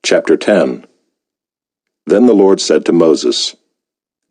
Chapter 10. Then the Lord said to Moses,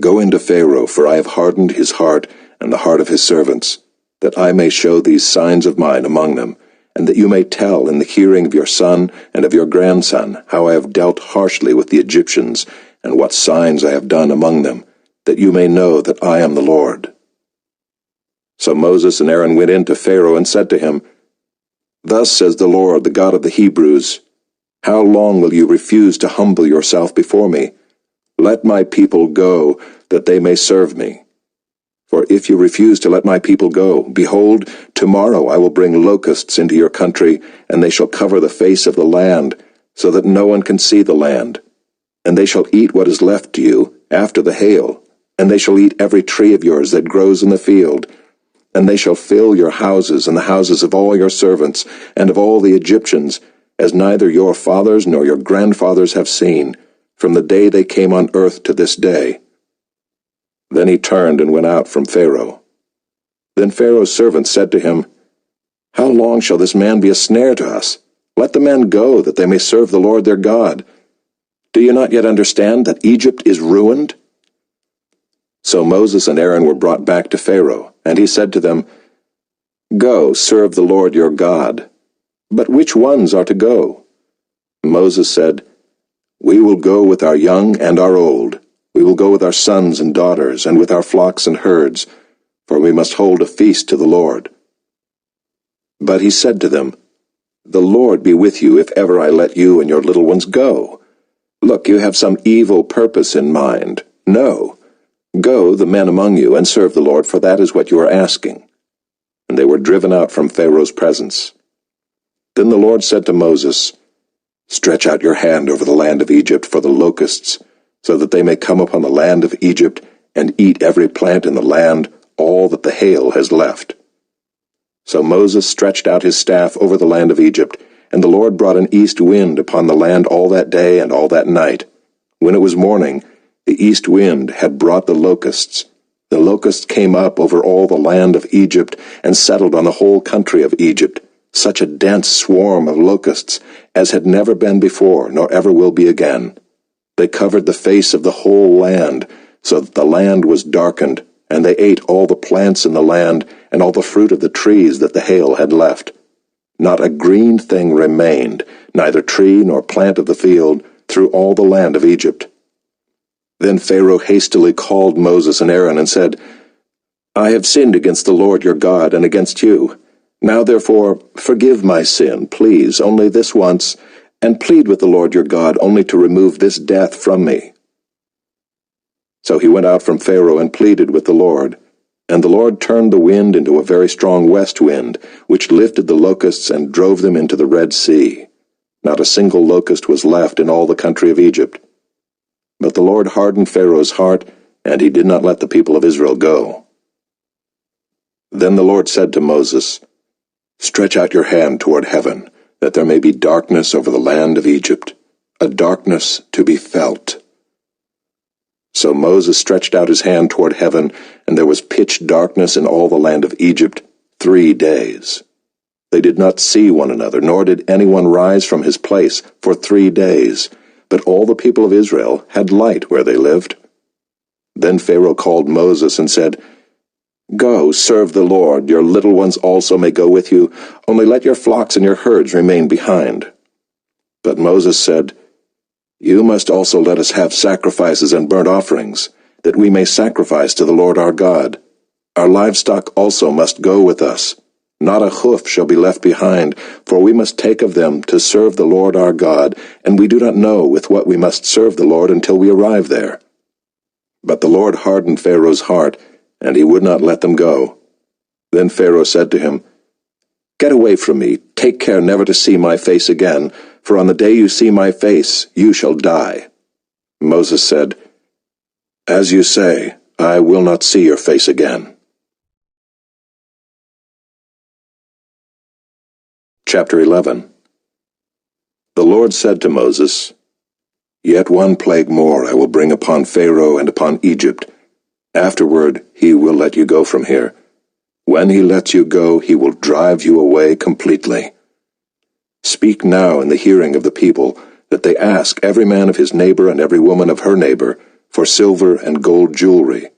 Go into Pharaoh, for I have hardened his heart and the heart of his servants, that I may show these signs of mine among them, and that you may tell in the hearing of your son and of your grandson how I have dealt harshly with the Egyptians, and what signs I have done among them, that you may know that I am the Lord. So Moses and Aaron went in to Pharaoh and said to him, Thus says the Lord, the God of the Hebrews, How long will you refuse to humble yourself before me? Let my people go, that they may serve me. For if you refuse to let my people go, behold, tomorrow I will bring locusts into your country, and they shall cover the face of the land, so that no one can see the land. And they shall eat what is left to you after the hail, and they shall eat every tree of yours that grows in the field. And they shall fill your houses and the houses of all your servants and of all the Egyptians, as neither your fathers nor your grandfathers have seen, from the day they came on earth to this day. Then he turned and went out from Pharaoh. Then Pharaoh's servants said to him, How long shall this man be a snare to us? Let the men go, that they may serve the Lord their God. Do you not yet understand that Egypt is ruined? So Moses and Aaron were brought back to Pharaoh, and he said to them, Go, serve the Lord your God. But which ones are to go? Moses said, We will go with our young and our old. We will go with our sons and daughters, and with our flocks and herds, for we must hold a feast to the Lord. But he said to them, The Lord be with you if ever I let you and your little ones go. Look, you have some evil purpose in mind. No. Go, the men among you, and serve the Lord, for that is what you are asking. And they were driven out from Pharaoh's presence. Then the Lord said to Moses, Stretch out your hand over the land of Egypt for the locusts, so that they may come upon the land of Egypt and eat every plant in the land, all that the hail has left. So Moses stretched out his staff over the land of Egypt, and the Lord brought an east wind upon the land all that day and all that night. When it was morning, the east wind had brought the locusts. The locusts came up over all the land of Egypt and settled on the whole country of Egypt, such a dense swarm of locusts as had never been before, nor ever will be again. They covered the face of the whole land, so that the land was darkened, and they ate all the plants in the land and all the fruit of the trees that the hail had left. Not a green thing remained, neither tree nor plant of the field, through all the land of Egypt. Then Pharaoh hastily called Moses and Aaron and said, I have sinned against the Lord your God and against you. Now therefore forgive my sin, please, only this once, and plead with the Lord your God only to remove this death from me. So he went out from Pharaoh and pleaded with the Lord. And the Lord turned the wind into a very strong west wind, which lifted the locusts and drove them into the Red Sea. Not a single locust was left in all the country of Egypt. But the Lord hardened Pharaoh's heart, and he did not let the people of Israel go. Then the Lord said to Moses, Stretch out your hand toward heaven, that there may be darkness over the land of Egypt, a darkness to be felt. So Moses stretched out his hand toward heaven, and there was pitch darkness in all the land of Egypt 3 days. They did not see one another, nor did anyone rise from his place for 3 days, but all the people of Israel had light where they lived. Then Pharaoh called Moses and said, Go, serve the Lord, your little ones also may go with you, only let your flocks and your herds remain behind. But Moses said, You must also let us have sacrifices and burnt offerings, that we may sacrifice to the Lord our God. Our livestock also must go with us. Not a hoof shall be left behind, for we must take of them to serve the Lord our God, and we do not know with what we must serve the Lord until we arrive there. But the Lord hardened Pharaoh's heart, and he would not let them go. Then Pharaoh said to him, Get away from me, take care never to see my face again, for on the day you see my face you shall die. Moses said, As you say, I will not see your face again. Chapter 11. The Lord said to Moses, Yet one plague more I will bring upon Pharaoh and upon Egypt. Afterward he will let you go from here. When he lets you go, he will drive you away completely. Speak now in the hearing of the people, that they ask every man of his neighbor and every woman of her neighbor for silver and gold jewelry.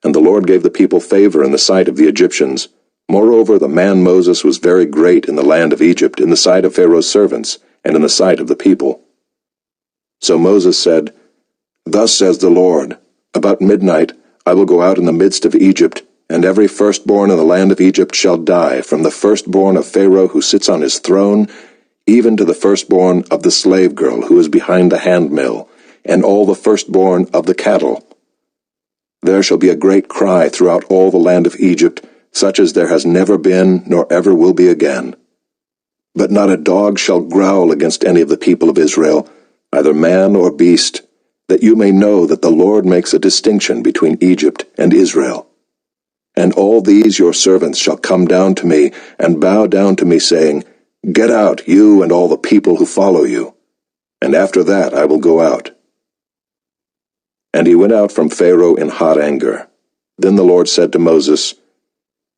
And the Lord gave the people favor in the sight of the Egyptians. Moreover, the man Moses was very great in the land of Egypt, in the sight of Pharaoh's servants, and in the sight of the people. So Moses said, Thus says the Lord, About midnight I will go out in the midst of Egypt, and every firstborn in the land of Egypt shall die, from the firstborn of Pharaoh who sits on his throne, even to the firstborn of the slave girl who is behind the handmill, and all the firstborn of the cattle. There shall be a great cry throughout all the land of Egypt, such as there has never been, nor ever will be again. But not a dog shall growl against any of the people of Israel, either man or beast, that you may know that the Lord makes a distinction between Egypt and Israel. And all these your servants shall come down to me, and bow down to me, saying, Get out, you and all the people who follow you. And after that I will go out. And he went out from Pharaoh in hot anger. Then the Lord said to Moses,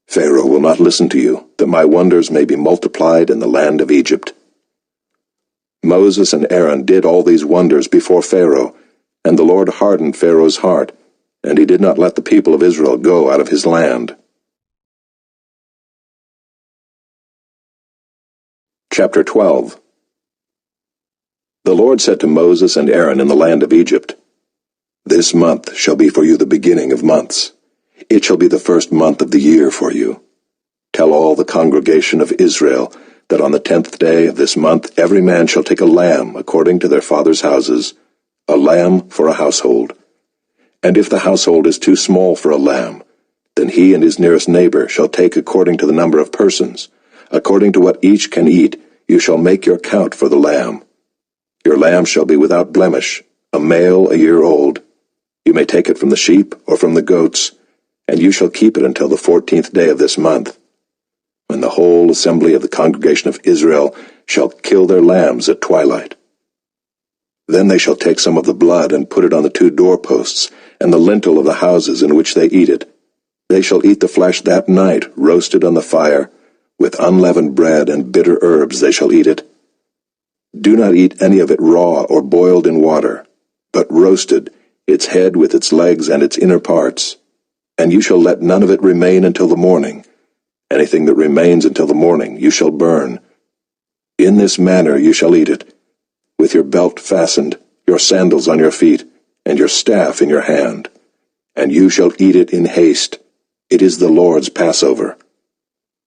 Pharaoh will not listen to you, that my wonders may be multiplied in the land of Egypt. Moses and Aaron did all these wonders before Pharaoh, and the Lord hardened Pharaoh's heart, and he did not let the people of Israel go out of his land. Chapter 12. The Lord said to Moses and Aaron in the land of Egypt, This month shall be for you the beginning of months. It shall be the first month of the year for you. Tell all the congregation of Israel that on the 10th day of this month every man shall take a lamb according to their father's houses, a lamb for a household. And if the household is too small for a lamb, then he and his nearest neighbor shall take according to the number of persons. According to what each can eat, you shall make your count for the lamb. Your lamb shall be without blemish, a male a year old. You may take it from the sheep or from the goats, and you shall keep it until the 14th day of this month, when the whole assembly of the congregation of Israel shall kill their lambs at twilight. Then they shall take some of the blood and put it on the 2 doorposts and the lintel of the houses in which they eat it. They shall eat the flesh that night, roasted on the fire. With unleavened bread and bitter herbs they shall eat it. Do not eat any of it raw or boiled in water, but roasted, its head with its legs and its inner parts. And you shall let none of it remain until the morning. Anything that remains until the morning you shall burn. In this manner you shall eat it, with your belt fastened, your sandals on your feet, and your staff in your hand. And you shall eat it in haste. It is the Lord's Passover.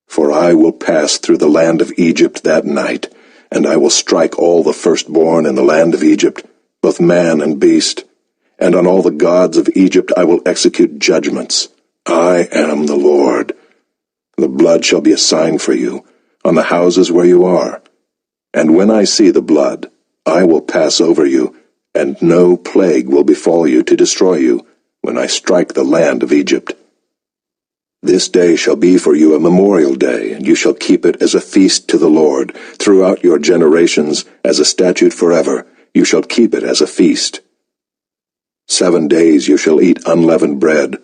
For I will pass through the land of Egypt that night, and I will strike all the firstborn in the land of Egypt, both man and beast. And on all the gods of Egypt I will execute judgments. I am the Lord. The blood shall be a sign for you, on the houses where you are. And when I see the blood, I will pass over you, and no plague will befall you to destroy you, when I strike the land of Egypt. This day shall be for you a memorial day, and you shall keep it as a feast to the Lord. Throughout your generations, as a statute forever, you shall keep it as a feast. 7 days you shall eat unleavened bread.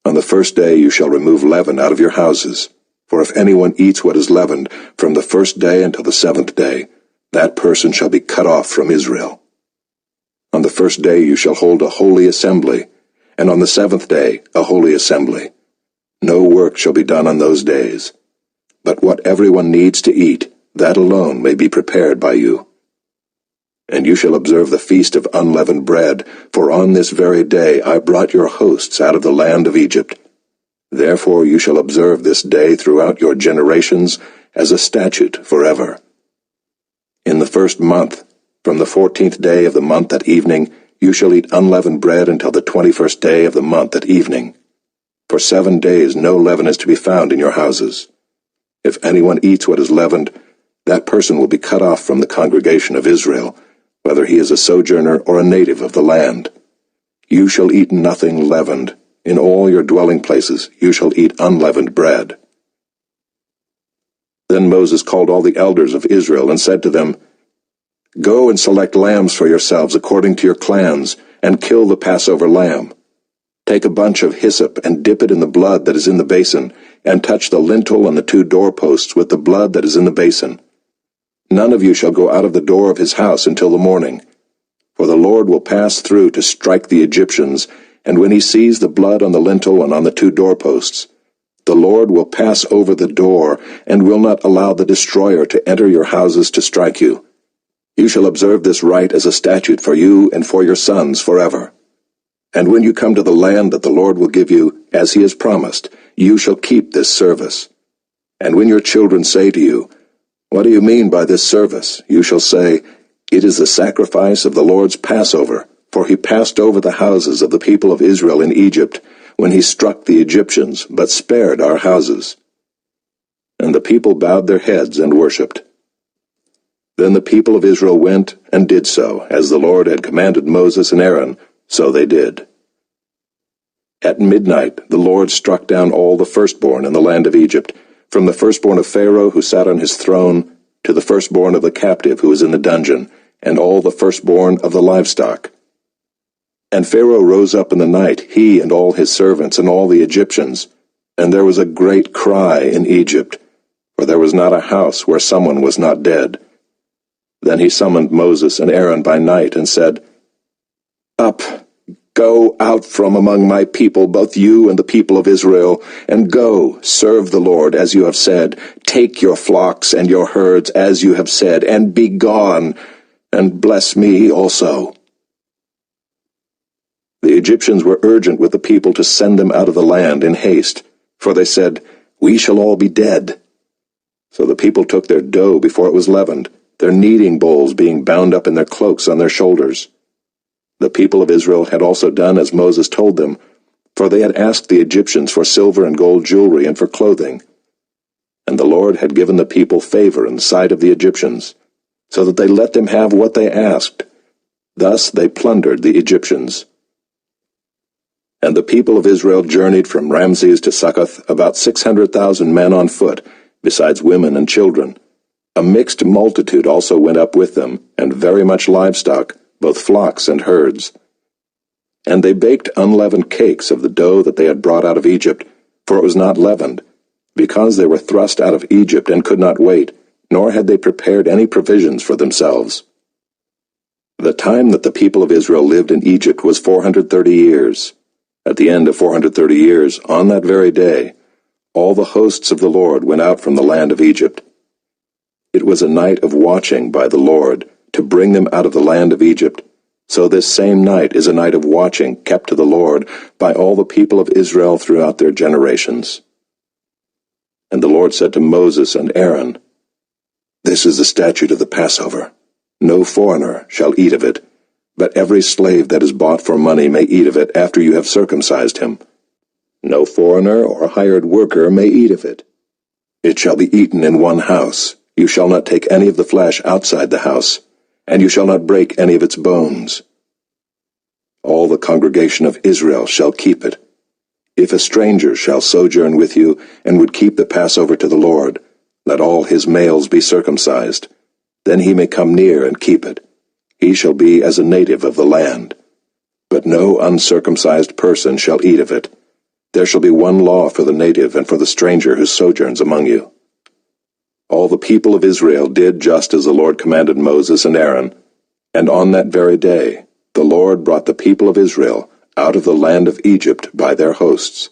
On the first day you shall remove leaven out of your houses. For if anyone eats what is leavened, from the first day until the 7th day, that person shall be cut off from Israel. On the first day you shall hold a holy assembly, and on the 7th day a holy assembly. No work shall be done on those days. But what everyone needs to eat, that alone may be prepared by you. And you shall observe the feast of unleavened bread, for on this very day I brought your hosts out of the land of Egypt. Therefore you shall observe this day throughout your generations as a statute forever. In the first month, from the 14th day of the month at evening, you shall eat unleavened bread until the 21st day of the month at evening. For 7 days no leaven is to be found in your houses. If anyone eats what is leavened, that person will be cut off from the congregation of Israel, whether he is a sojourner or a native of the land. You shall eat nothing leavened. In all your dwelling places you shall eat unleavened bread. Then Moses called all the elders of Israel and said to them, Go and select lambs for yourselves according to your clans, and kill the Passover lamb. Take a bunch of hyssop and dip it in the blood that is in the basin, and touch the lintel and the 2 doorposts with the blood that is in the basin. None of you shall go out of the door of his house until the morning. For the Lord will pass through to strike the Egyptians, and when he sees the blood on the lintel and on the 2 doorposts, the Lord will pass over the door, and will not allow the destroyer to enter your houses to strike you. You shall observe this rite as a statute for you and for your sons forever. And when you come to the land that the Lord will give you, as he has promised, you shall keep this service. And when your children say to you, "What do you mean by this service?" you shall say, "It is the sacrifice of the Lord's Passover, for he passed over the houses of the people of Israel in Egypt, when he struck the Egyptians, but spared our houses." And the people bowed their heads and worshipped. Then the people of Israel went and did so, as the Lord had commanded Moses and Aaron, so they did. At midnight the Lord struck down all the firstborn in the land of Egypt, from the firstborn of Pharaoh who sat on his throne, to the firstborn of the captive who was in the dungeon, and all the firstborn of the livestock. And Pharaoh rose up in the night, he and all his servants and all the Egyptians, and there was a great cry in Egypt, for there was not a house where someone was not dead. Then he summoned Moses and Aaron by night and said, "Up, go out from among my people, both you and the people of Israel, and go, serve the Lord as you have said. Take your flocks and your herds as you have said, and be gone, and bless me also." The Egyptians were urgent with the people to send them out of the land in haste, for they said, "We shall all be dead." So the people took their dough before it was leavened, their kneading bowls being bound up in their cloaks on their shoulders. The people of Israel had also done as Moses told them, for they had asked the Egyptians for silver and gold jewelry and for clothing. And the Lord had given the people favor in the sight of the Egyptians, so that they let them have what they asked. Thus they plundered the Egyptians. And the people of Israel journeyed from Ramses to Succoth, about 600,000 men on foot, besides women and children. A mixed multitude also went up with them, and very much livestock, both flocks and herds. And they baked unleavened cakes of the dough that they had brought out of Egypt, for it was not leavened, because they were thrust out of Egypt and could not wait, nor had they prepared any provisions for themselves. The time that the people of Israel lived in Egypt was 430 years. At the end of 430 years, on that very day, all the hosts of the Lord went out from the land of Egypt. It was a night of watching by the Lord, to bring them out of the land of Egypt. So this same night is a night of watching kept to the Lord by all the people of Israel throughout their generations. And the Lord said to Moses and Aaron, "This is the statute of the Passover. No foreigner shall eat of it, but every slave that is bought for money may eat of it after you have circumcised him. No foreigner or hired worker may eat of it. It shall be eaten in one house. You shall not take any of the flesh outside the house, and you shall not break any of its bones. All the congregation of Israel shall keep it. If a stranger shall sojourn with you, and would keep the Passover to the Lord, let all his males be circumcised. Then he may come near and keep it. He shall be as a native of the land. But no uncircumcised person shall eat of it. There shall be one law for the native and for the stranger who sojourns among you." All the people of Israel did just as the Lord commanded Moses and Aaron, and on that very day the Lord brought the people of Israel out of the land of Egypt by their hosts.